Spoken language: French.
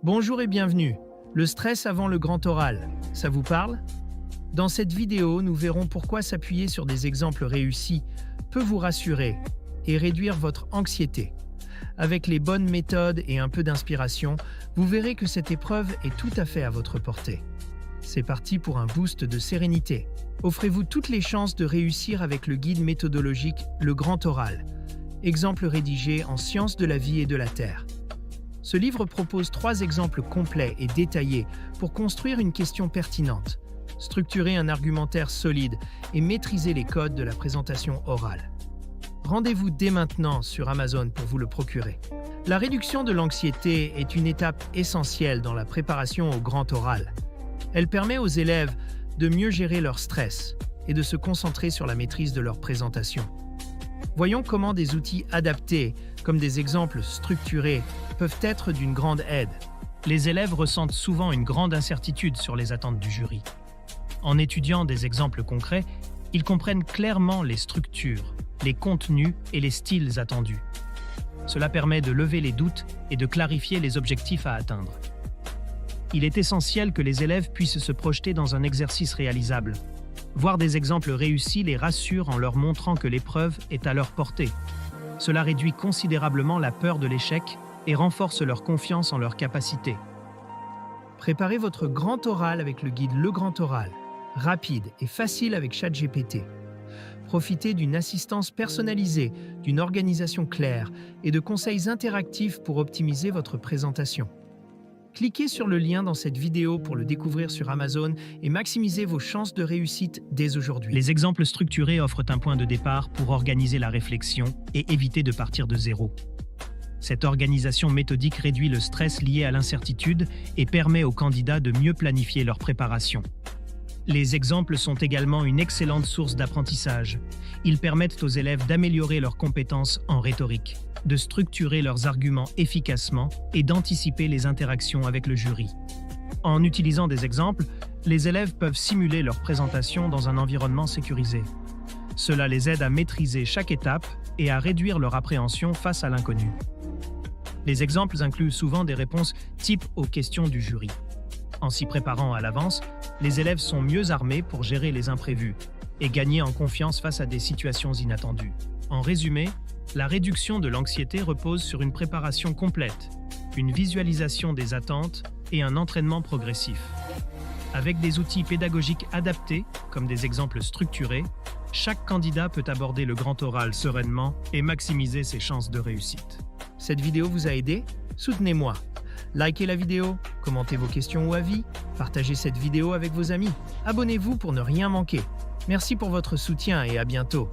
Bonjour et bienvenue. Le stress avant le grand oral, ça vous parle? Dans cette vidéo, nous verrons pourquoi s'appuyer sur des exemples réussis peut vous rassurer et réduire votre anxiété. Avec les bonnes méthodes et un peu d'inspiration, vous verrez que cette épreuve est tout à fait à votre portée. C'est parti pour un boost de sérénité. Offrez-vous toutes les chances de réussir avec le guide méthodologique Le Grand Oral, exemple rédigé en sciences de la vie et de la Terre. Ce livre propose 3 exemples complets et détaillés pour construire une question pertinente, structurer un argumentaire solide et maîtriser les codes de la présentation orale. Rendez-vous dès maintenant sur Amazon pour vous le procurer. La réduction de l'anxiété est une étape essentielle dans la préparation au grand oral. Elle permet aux élèves de mieux gérer leur stress et de se concentrer sur la maîtrise de leur présentation. Voyons comment des outils adaptés, comme des exemples structurés, peuvent être d'une grande aide. Les élèves ressentent souvent une grande incertitude sur les attentes du jury. En étudiant des exemples concrets, ils comprennent clairement les structures, les contenus et les styles attendus. Cela permet de lever les doutes et de clarifier les objectifs à atteindre. Il est essentiel que les élèves puissent se projeter dans un exercice réalisable. Voir des exemples réussis les rassure en leur montrant que l'épreuve est à leur portée. Cela réduit considérablement la peur de l'échec et renforce leur confiance en leurs capacités. Préparez votre grand oral avec le guide Le Grand Oral, rapide et facile avec ChatGPT. Profitez d'une assistance personnalisée, d'une organisation claire et de conseils interactifs pour optimiser votre présentation. Cliquez sur le lien dans cette vidéo pour le découvrir sur Amazon et maximisez vos chances de réussite dès aujourd'hui. Les exemples structurés offrent un point de départ pour organiser la réflexion et éviter de partir de zéro. Cette organisation méthodique réduit le stress lié à l'incertitude et permet aux candidats de mieux planifier leur préparation. Les exemples sont également une excellente source d'apprentissage. Ils permettent aux élèves d'améliorer leurs compétences en rhétorique, de structurer leurs arguments efficacement et d'anticiper les interactions avec le jury. En utilisant des exemples, les élèves peuvent simuler leur présentation dans un environnement sécurisé. Cela les aide à maîtriser chaque étape et à réduire leur appréhension face à l'inconnu. Les exemples incluent souvent des réponses types aux questions du jury. En s'y préparant à l'avance, les élèves sont mieux armés pour gérer les imprévus et gagner en confiance face à des situations inattendues. En résumé, la réduction de l'anxiété repose sur une préparation complète, une visualisation des attentes et un entraînement progressif. Avec des outils pédagogiques adaptés, comme des exemples structurés, chaque candidat peut aborder le grand oral sereinement et maximiser ses chances de réussite. Cette vidéo vous a aidé? Soutenez-moi. Likez la vidéo, commentez vos questions ou avis, partagez cette vidéo avec vos amis. Abonnez-vous pour ne rien manquer. Merci pour votre soutien et à bientôt.